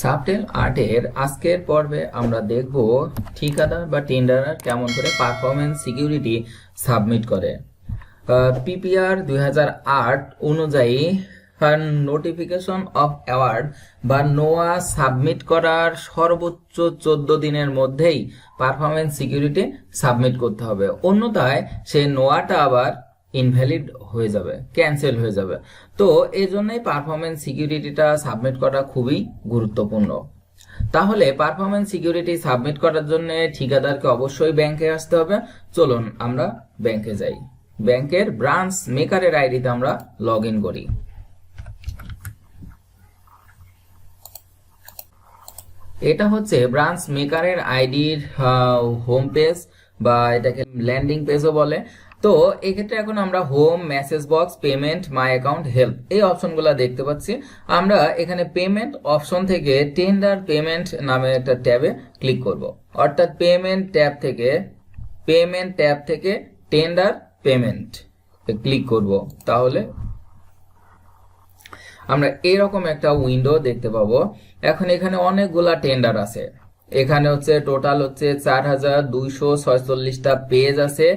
Subtle আর্টের আজকের পর্বে আমরা দেখব ঠিকাদার বা টেন্ডারার কেমন করে পারফরমেন্স সিকিউরিটি সাবমিট করে। পিপিআর 2008 অনুযায়ী নোটিফিকেশন অফ অ্যাওয়ার্ড বা নোয়া সাবমিট করার সর্বোচ্চ 14 দিনের মধ্যেই পারফরমেন্স সিকিউরিটি সাবমিট করতে হবে, অন্যথায় সেই নোয়াটা আবার ইনভ্যালিড হয়ে যাবে, ক্যান্সেল হয়ে যাবে। তো এই জন্যই পারফরমেন্স সিকিউরিটিটা সাবমিট করা খুবই গুরুত্বপূর্ণ। তাহলে পারফরমেন্স সিকিউরিটি সাবমিট করার জন্য ঠিকাদারকে অবশ্যই ব্যাংকে আসতে হবে। চলুন আমরা ব্যাংকে যাই। ব্যাংকের ব্রাঞ্চ মেকারের আইডিতে আমরা লগ ইন করি। এটা হচ্ছে ব্রাঞ্চ মেকারের আইডির হোম পেজ বা এটাকে ল্যান্ডিং পেজও বলে। তো এক্ষেত্রে এখন আমরা home, message box, payment, my account, help এই অপশনগুলো দেখতে পাচ্ছি। আমরা এখানে পেমেন্ট অপশন থেকে টেন্ডার পেমেন্ট নামে একটা ট্যাবে ক্লিক করব, অর্থাৎ পেমেন্ট ট্যাব থেকে টেন্ডার পেমেন্ট ক্লিক করব। তাহলে আমরা এরকম একটা উইন্ডো দেখতে পাবো। এখন এখানে অনেকগুলা টেন্ডার আছে। এখানে হচ্ছে টোটাল হচ্ছে 4246টা পেজ আছে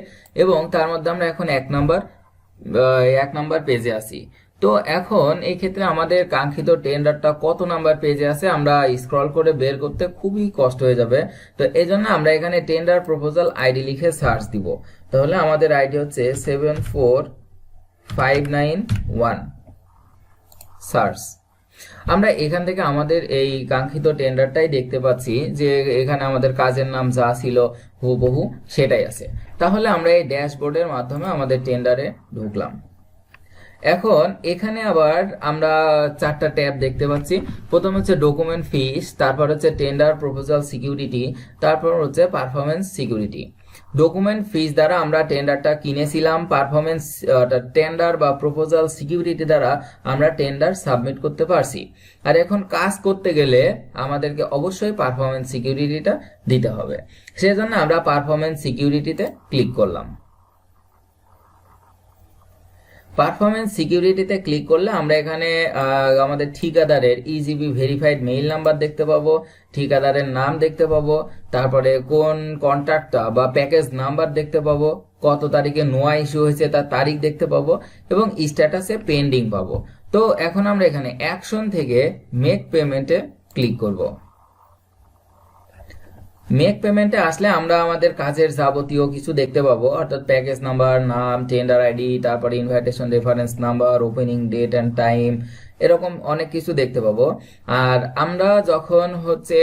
এবং তার মধ্যে আমরা এখন এক নাম্বার পেজে আছি। তো এখন এই ক্ষেত্রে আমাদের কাঙ্ক্ষিত টেন্ডারটা কত নাম্বার পেজে আছে আমরা স্ক্রল করে বের করতে খুবই কষ্ট হয়ে যাবে। তো এই জন্য আমরা এখানে টেন্ডার প্রপোজাল আইডি লিখে সার্চ দিব। তাহলে আমাদের আইডি হচ্ছে 74591 সার্চ। আমরা এখান থেকে আমাদের এই কাঙ্ক্ষিত টেন্ডারটাই দেখতে পাচ্ছি যে এখানে আমাদের কাজের নাম যা ছিল হুবহু সেটাই আছে। তাহলে আমরা এই ড্যাশবোর্ডের মাধ্যমে আমাদের টেন্ডারে ঢুকলাম। এখন এখানে আবার আমরা 4টা ট্যাব দেখতে পাচ্ছি। প্রথম হচ্ছে ডকুমেন্ট ফিস, তারপর হচ্ছে টেন্ডার প্রপোজাল সিকিউরিটি, তারপর হচ্ছে পারফরমেন্স সিকিউরিটি। ডকুমেন্ট ফিস দ্বারা আমরা টেন্ডারটা কিনেছিলাম, পারফরমেন্স টেন্ডার বা প্রপোজাল সিকিউরিটি দ্বারা আমরা টেন্ডার সাবমিট করতে পারছি। আর এখন কাজ করতে গেলে আমাদেরকে অবশ্যই পারফরমেন্স সিকিউরিটিটা দিতে হবে। সেজন্য আমরা পারফরমেন্স সিকিউরিটিতে ক্লিক করলাম। পারফরমেন্স সিকিউরিটিতে ক্লিক করলে আমরা এখানে আমাদের ঠিকাদারের ইজিবি ভেরিফাইড মেইল নাম্বার দেখতে পাবো, ঠিকাদারের নাম দেখতে পাবো, তারপরে কোন কন্ট্রাক্টটা বা প্যাকেজ নাম্বার দেখতে পাবো, কত তারিখে নোয়া ইস্যু হয়েছে তার তারিখ দেখতে পাবো এবং স্ট্যাটাসে পেন্ডিং পাবো। তো এখন আমরা এখানে অ্যাকশন থেকে মেক পেমেন্টে ক্লিক করব। মেক পেমেন্টে আসলে আমরা আমাদের কাজের যাবতীয় কিছু দেখতে পাবো, অর্থাৎ প্যাকেজ নাম্বার, নাম, টেন্ডার আইডি, তারপরে invitation reference number, opening date and time, এরকম অনেক কিছু দেখতে পাবো। আর আমরা যখন হচ্ছে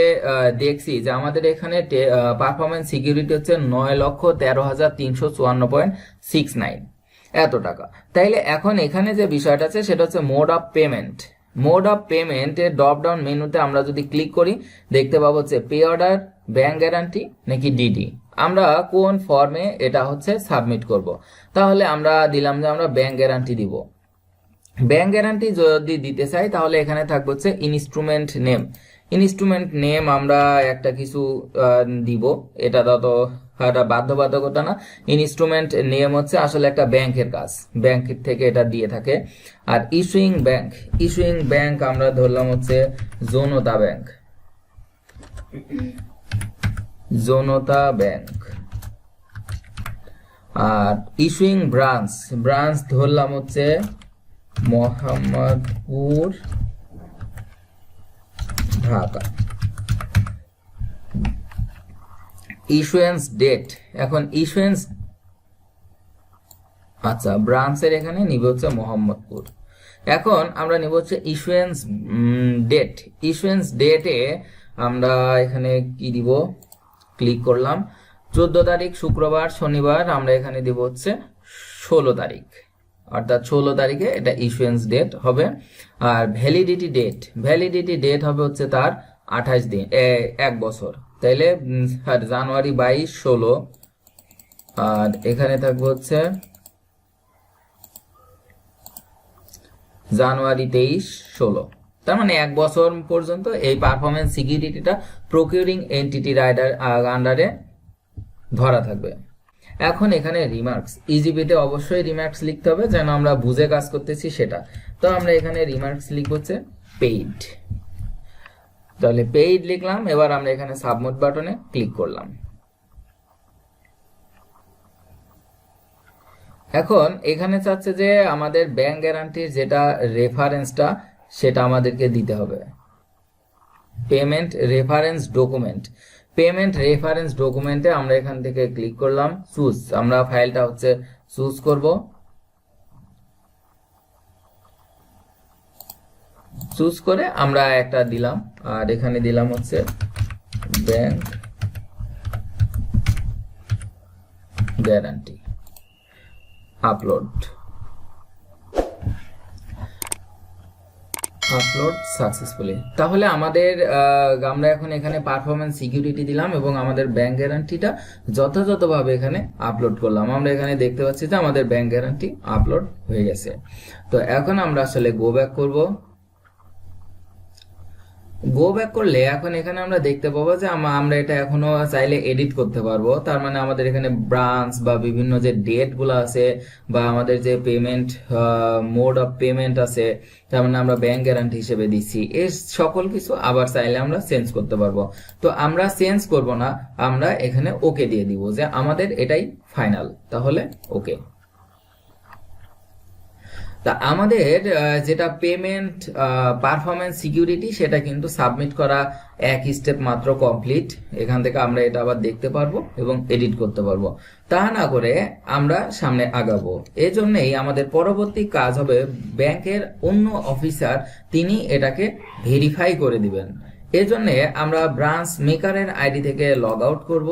দেখছি যে আমাদের এখানে পারফরমেন্স সিকিউরিটি হচ্ছে 9,13,354.69 এত টাকা। তাইলে এখন এখানে যে বিষয়টা আছে সেটা হচ্ছে mode of payment. Mode of পেমেন্টের ড্রপ ডাউন মেনুতে আমরা যদি ক্লিক করি দেখতে পাবো হচ্ছে পে অর্ডার, ব্যাংক গ্যারান্টি নাকি ডিডি, আমরা কোন ফর্মে এটা হচ্ছে সাবমিট করব। তাহলে আমরা দিলাম যে আমরা ব্যাংক গ্যারান্টি দিব। ব্যাংক গ্যারান্টি যদি দিতে চাই তাহলে এখানে থাকবে হচ্ছে ইনস্ট্রুমেন্ট নেম আমরা একটা কিছু দিব। এটা তো একটা বাধ্যবাধকতা না। ইনস্ট্রুমেন্ট নেম হচ্ছে আসলে একটা ব্যাংকের কাজ, ব্যাংক থেকে এটা দিয়ে থাকে। আর ইস্যুইং ব্যাংক আমরা ধরলাম হচ্ছে জনতা ব্যাংক। আর ইস্যুইং ব্রাঞ্চ ধরলাম হচ্ছে মোহাম্মদপুর, ঢাকা। ইস্যুয়েন্স ডেট, এখন ইস্যুয়েন্স ব্রাঞ্চের এখানে নিবে হচ্ছে মোহাম্মদপুর। এখন আমরা নিব হচ্ছে ইস্যুয়েন্স ডেটে আমরা এখানে কি দিব, ক্লিক করলাম 14 তারিখ শুক্রবার শনিবার, আমরা এখানে দিব হচ্ছে 16 তারিখ, অর্থাৎ 16 তারিখে এটা ইস্যুয়েন্স ডেট হবে। আর ভ্যালিডিটি ডেট হবে হচ্ছে তার 28 দিন, 1 বছর। তাইলে জানুয়ারি 22 16, আর এখানে থাকবে হচ্ছে জানুয়ারি 23 16। তার মানে 1 বছর পর্যন্ত এই পারফরমেন্স সিকিউরিটিটা প্রকিউরিং এন্টিটি রাইডার আন্ডারে ধরা থাকবে। এখন এখানে রিমার্কস, ইজিবিতে অবশ্যই রিমার্কস লিখতে হবে যেন আমরা বুঝে কাজ করতেছি সেটা। তো আমরা এখানে রিমার্কস লিখব হচ্ছে পেইড। তাহলে পেইড লিখলাম, এবার আমরা এখানে সাবমিট বাটনে ক্লিক করলাম। এখন এখানে চাচ্ছে যে আমাদের ব্যাংক গ্যারান্টির যেটা রেফারেন্সটা সেটা আমাদেরকে দিতে হবে। Payment reference document, payment reference ডকুমেন্টে আমরা এখান থেকে ক্লিক করলাম, চুজ, আমরা ফাইলটা হচ্ছে চুজ করব। চুজ করে আমরা একটা দিলাম, আর এখানে দিলাম হচ্ছে ব্যাংক গ্যারান্টি, আপলোড সাকসেসফুলি। তাহলে আমাদের আমরা এখন এখানে পারফরমেন্স সিকিউরিটি দিলাম এবং আমাদের ব্যাংক গ্যারান্টিটা যথাযথভাবে এখানে আপলোড করলাম। আমরা এখানে দেখতে পাচ্ছি যে আমাদের ব্যাংক গ্যারান্টি আপলোড হয়ে গেছে। তো এখন আমরা আসলে গো ব্যাক করব। গো ব্যাক করলে এখন এখানে আমরা দেখতে পাবো যে আমরা এটা এখনো চাইলে এডিট করতে পারবো। তার মানে আমাদের এখানে ব্রাঞ্চ বা বিভিন্ন যে ডেট গুলো আছে বা আমাদের যে পেমেন্ট মোড অফ পেমেন্ট আছে, তার মানে আমরা ব্যাংক গ্যারান্টি হিসেবে দিচ্ছি, এই সকল কিছু আবার চাইলে আমরা চেঞ্জ করতে পারবো। তো আমরা চেঞ্জ করব না, আমরা এখানে ওকে দিয়ে দিব যে আমাদের এটাই ফাইনাল। তাহলে ওকে। তা আমাদের যেটা পেমেন্ট পারফরমেন্স সিকিউরিটি সেটা কিন্তু সাবমিট করা এক স্টেপ মাত্র কমপ্লিট। এখান থেকে আমরা এটা আবার দেখতে পারবো এবং এডিট করতে পারবো। তা না করে আমরা সামনে আগাবো। এই জন্যই আমাদের পরবর্তী কাজ হবে ব্যাংকের অন্য অফিসার তিনি এটাকে ভেরিফাই করে দিবেন। এই জন্য আমরা ব্রাঞ্চ মেকারের আইডি থেকে লগ আউট করব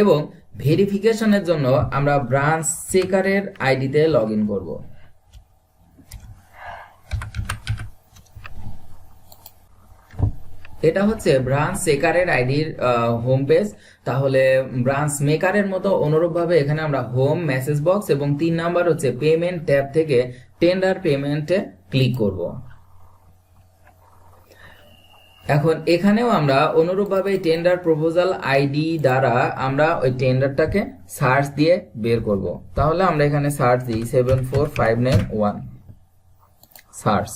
এবং ভেরিফিকেশনের জন্য আমরা ব্রাঞ্চ চেকারের আইডিতে লগ ইন করবো। এটা হচ্ছে ব্রাঞ্চ চেকারের আইডির হোম পেজ। তাহলে ব্রাঞ্চ মেকারের মতো অনুরূপভাবে এখানে আমরা হোম, মেসেজ বক্স এবং 3 নাম্বার হচ্ছে পেমেন্ট ট্যাব থেকে টেন্ডার পেমেন্টে ক্লিক করব। এখন এখানেও আমরা অনুরূপভাবে টেন্ডার প্রপোজাল আইডি দ্বারা আমরা ওই টেন্ডারটাকে সার্চ দিয়ে বের করব। তাহলে আমরা এখানে সার্চ দিই 74591 সার্চ।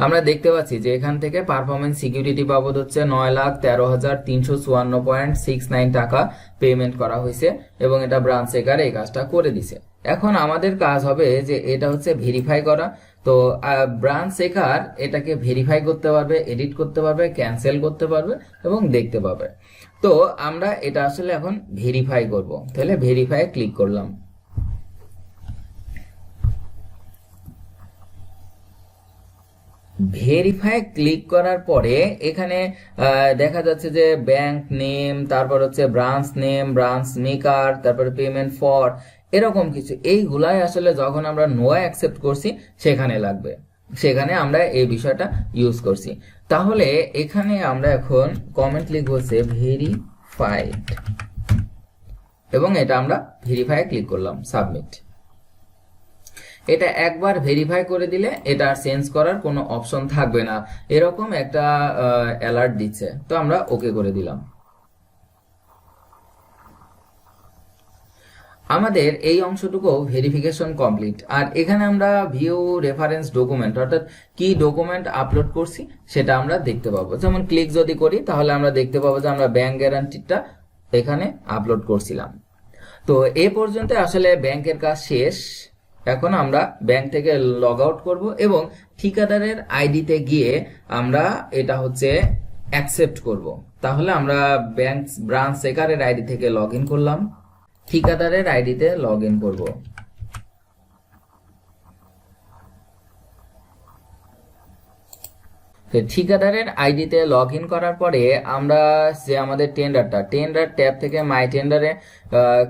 আমরা দেখতে পাচ্ছি যে এখান থেকে পারফরমেন্স সিকিউরিটি বাবদ হচ্ছে 9,13,354.69 টাকা পেমেন্ট করা হয়েছে এবং এটা ব্রাঞ্চ চেকার এই কাজটা করে দিছে। এখন আমাদের কাজ হবে যে এটা হচ্ছে ভেরিফাই করা। তো ব্রাঞ্চ চেকার এটাকে ভেরিফাই করতে পারবে, এডিট করতে পারবে, ক্যান্সেল করতে পারবে এবং দেখতে পাবে। তো আমরা এটা আসলে এখন ভেরিফাই করব। তাহলে ভেরিফাই ক্লিক করলাম। ভেরিফাই ক্লিক করার পরে এখানে দেখা যাচ্ছে যে ব্যাংক নেম, তারপর হচ্ছে ব্রাঞ্চ নেম, ব্রাঞ্চ মেকার, তারপরে পেমেন্ট ফর, এরকম কিছু। এইগুলাই আসলে যখন আমরা নো অ্যাকসেপ্ট করছি সেখানে লাগবে, সেখানে আমরা এই বিষয়টা ইউজ করছি। তাহলে এখানে আমরা এখন কমেন্ট লিখব হচ্ছে ভেরিফাইড এবং এটা আমরা ভেরিফাই ক্লিক করলাম, সাবমিট। এটা একবার ভেরিফাই করে দিলে এটা চেঞ্জ করার কোনো অপশন থাকবে না, এরকম একটা অ্যালার্ট দিচ্ছে। তো আমরা ওকে করে দিলাম। আমাদের এই অংশটুকু ভেরিফিকেশন কমপ্লিট। আর এখানে আমরা ভিউ রেফারেন্স ডকুমেন্ট অর্থাৎ কি ডকুমেন্ট আপলোড করছি সেটা আমরা দেখতে পাবো। যেমন ক্লিক যদি করি তাহলে আমরা দেখতে পাবো যে আমরা ব্যাংক গ্যারান্টিটা এখানে আপলোড করছিলাম। তো এ পর্যন্ত আসলে ব্যাংকের কাজ শেষ। এখন আমরা ব্যাংক থেকে লগ আউট করব এবং ঠিকাদারের আইডিতে গিয়ে আমরা এটা হচ্ছে অ্যাকসেপ্ট করব। তাহলে আমরা ব্রাঞ্চ চেকারের আইডি থেকে লগ ইন করলাম, ঠিকাদারের আইডিতে লগ ইন করব। ঠিকাদারের আইডিতে লগ ইন করার পরে আমরা যে আমাদের টেন্ডার ট্যাব থেকে মাই টেন্ডারে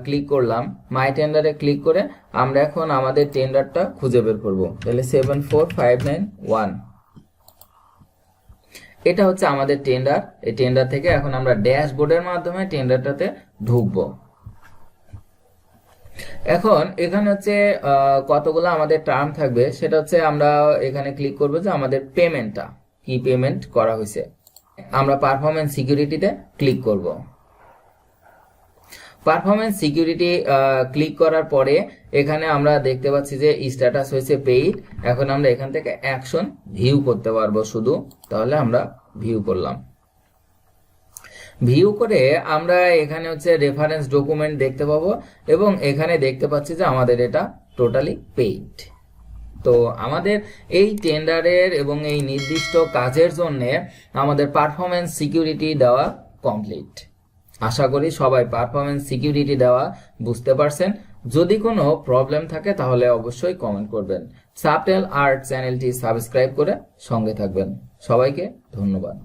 ক্লিক করলাম। মাই টেন্ডারে ক্লিক করে আমরা এখন আমাদের টেন্ডারটা খুঁজে বের করব। তাহলে 74591 এটা হচ্ছে আমাদের টেন্ডার। এই টেন্ডার থেকে এখন আমরা ড্যাশবোর্ডের মাধ্যমে টেন্ডারটাতে ঢুকবো। এখন এখানে হচ্ছে কতগুলো আমাদের টার্ম থাকবে সেটা হচ্ছে আমরা এখানে ক্লিক করবো যে আমাদের পেমেন্টটা কি পেমেন্ট করা হয়েছে। আমরা পারফরমেন্স সিকিউরিটিতে ক্লিক করব। পারফরমেন্স সিকিউরিটি ক্লিক করার পরে এখানে আমরা দেখতে পাচ্ছি যে স্ট্যাটাস হয়েছে পেইড। এখন আমরা এখান থেকে অ্যাকশন ভিউ করতে পারবো শুধু, তাহলে আমরা ভিউ করলাম। ভিউ করে আমরা এখানে হচ্ছে রেফারেন্স ডকুমেন্ট দেখতে পাবো এবং এখানে দেখতে পাচ্ছি যে আমাদের এটা টোটালি পেইড। তো আমাদের এই টেন্ডারের এবং এই নির্দিষ্ট কাজের জন্য আমাদের পারফরমেন্স সিকিউরিটি দেওয়া কমপ্লিট। আশা করি সবাই পারফরমেন্স সিকিউরিটি দেওয়া বুঝতে পারছেন। যদি কোনো প্রবলেম থাকে তাহলে অবশ্যই কমেন্ট করবেন। সাবটেল আর্ট চ্যানেলটি সাবস্ক্রাইব করে সঙ্গে থাকবেন। সবাইকে ধন্যবাদ।